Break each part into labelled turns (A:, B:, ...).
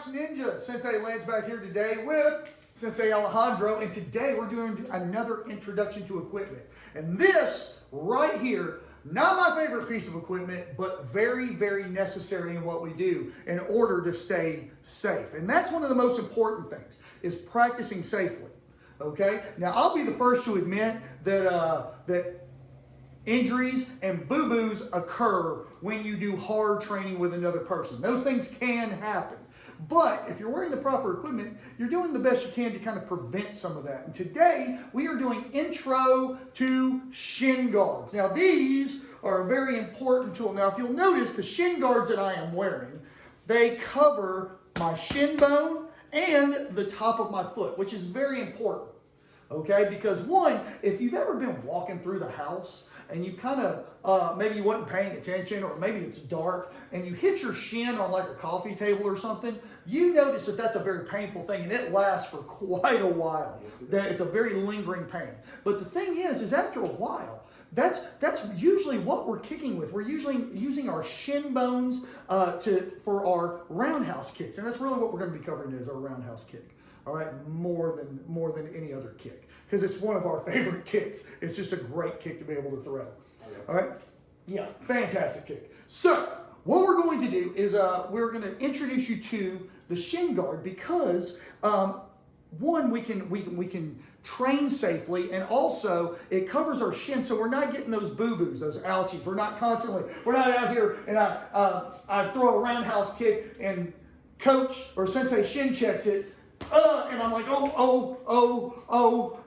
A: Ninja. Sensei Lance back here today with Sensei Alejandro, and today we're doing another introduction to equipment. And this right here, not my favorite piece of equipment, but very, very necessary in what we do in order to stay safe. And that's one of the most important things, is practicing safely. Okay? Now, I'll be the first to admit that injuries and boo-boos occur when you do hard training with another person. Those things can happen. But if you're wearing the proper equipment, you're doing the best you can to kind of prevent some of that. And today, we are doing intro to shin guards. Now, these are a very important tool. Now, if you'll notice, the shin guards that I am wearing, they cover my shin bone and the top of my foot, which is very important. Okay, because one, if you've ever been walking through the house and you've kind of, maybe you wasn't paying attention, or maybe it's dark, and you hit your shin on like a coffee table or something, you notice that that's a very painful thing, and it lasts for quite a while. It's a very lingering pain. But the thing is after a while, that's usually what we're kicking with. We're usually using our shin bones for our roundhouse kicks, and that's really what we're going to be covering is our roundhouse kick. All right, more than any other kick, because it's one of our favorite kicks. It's just a great kick to be able to throw. All right, yeah, fantastic kick. So what we're going to do is we're going to introduce you to the shin guard, because one, we can train safely, and also it covers our shin, so we're not getting those boo-boos, those ouchies. We're not out here and I throw a roundhouse kick and coach or sensei shin checks it. And I'm like,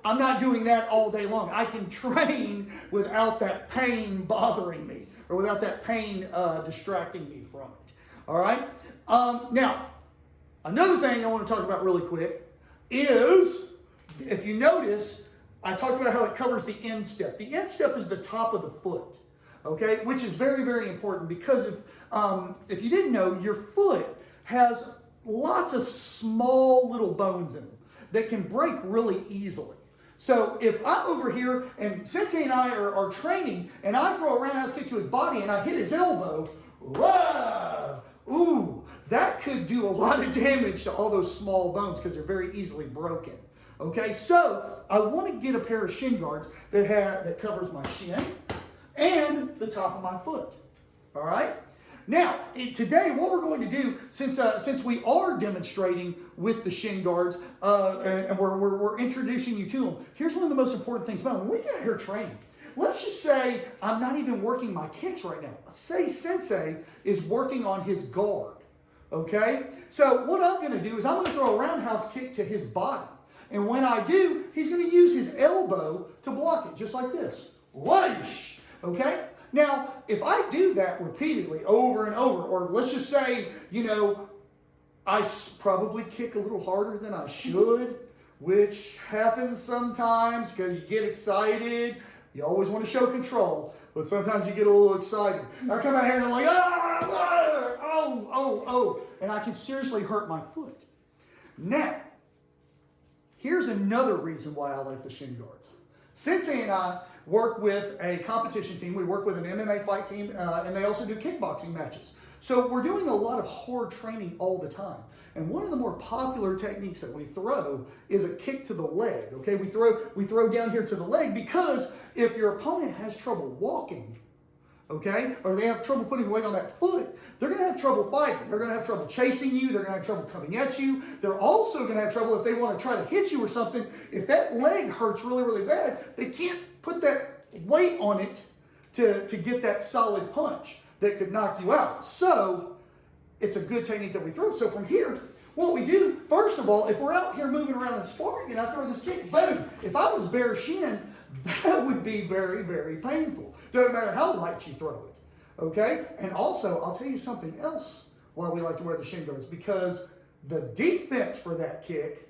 A: I'm not doing that all day long. I can train without that pain bothering me, or without that pain distracting me from it. All right? Now, another thing I want to talk about really quick is, if you notice, I talked about how it covers the instep. The instep is the top of the foot, okay? Which is very, very important, because if you didn't know, your foot has lots of small little bones in them that can break really easily. So if I'm over here and Sensei and I are training, and I throw a roundhouse kick to his body and I hit his elbow, that could do a lot of damage to all those small bones, because they're very easily broken. Okay, so I want to get a pair of shin guards that covers my shin and the top of my foot. All right. Now, today, what we're going to do, since we are demonstrating with the shin guards, and we're introducing you to them, here's one of the most important things about them. When we get out here training, let's just say I'm not even working my kicks right now. Say Sensei is working on his guard, okay? So what I'm going to do is I'm going to throw a roundhouse kick to his body. And when I do, he's going to use his elbow to block it, just like this. Whoosh, okay? Now, if I do that repeatedly over and over, or let's just say, I probably kick a little harder than I should, which happens sometimes because you get excited. You always want to show control, but sometimes you get a little excited. I come out here and I'm like, and I can seriously hurt my foot. Now, here's another reason why I like the shin guards. Sensei and I work with a competition team. We work with an MMA fight team, and they also do kickboxing matches. So we're doing a lot of hard training all the time. And one of the more popular techniques that we throw is a kick to the leg. Okay, we throw down here to the leg, because if your opponent has trouble walking, okay, or they have trouble putting weight on that foot, they're going to have trouble fighting. They're going to have trouble chasing you. They're going to have trouble coming at you. They're also going to have trouble if they want to try to hit you or something. If that leg hurts really, really bad, they can't put that weight on it to get that solid punch that could knock you out. So it's a good technique that we throw. So from here, what we do, first of all, if we're out here moving around and sparring and I throw this kick, boom, if I was bare shin, that would be very, very painful. Doesn't matter how light you throw it. Okay? And also, I'll tell you something else why we like to wear the shin guards, because the defense for that kick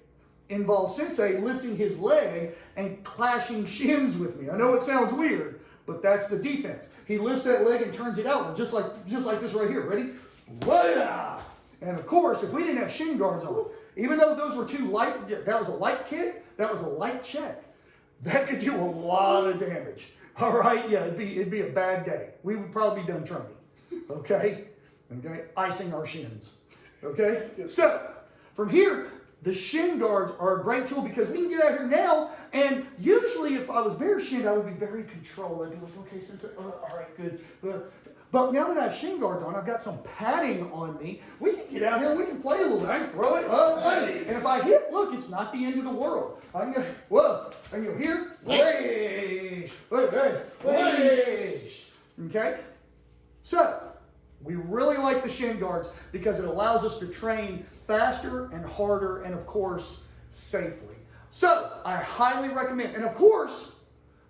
A: involves Sensei lifting his leg and clashing shins with me. I know it sounds weird, but that's the defense. He lifts that leg and turns it outward, just like this right here. Ready? Wah! And of course, if we didn't have shin guards on, even though those were too light, that was a light kick, that was a light check, that could do a lot of damage. All right, yeah, it'd be a bad day. We would probably be done training, okay? Icing our shins. Okay? So, from here, the shin guards are a great tool because we can get out here now, and usually if I was bare shinned, I would be very controlled. I'd be like, okay, all right, good. But now that I have shin guards on, I've got some padding on me. We can get out here and we can play a little bit. I can throw it up, and if I hit, look, it's not the end of the world. I can go, whoa, I can go here, whoosh, whoosh. Okay? So, we really like the shin guards because it allows us to train faster and harder and, of course, safely. So, I highly recommend. And, of course,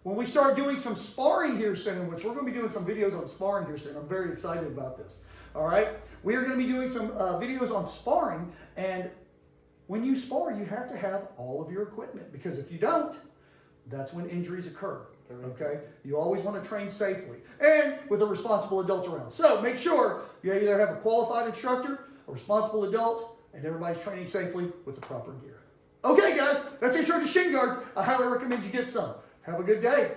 A: when we start doing some sparring here soon, which we're going to be doing some videos on sparring here soon. I'm very excited about this. All right? We are going to be doing some videos on sparring. And when you spar, you have to have all of your equipment. Because if you don't, that's when injuries occur. Okay? You always want to train safely and with a responsible adult around. So make sure you either have a qualified instructor, a responsible adult, and everybody's training safely with the proper gear. Okay, guys, that's intro to shin guards. I highly recommend you get some. Have a good day.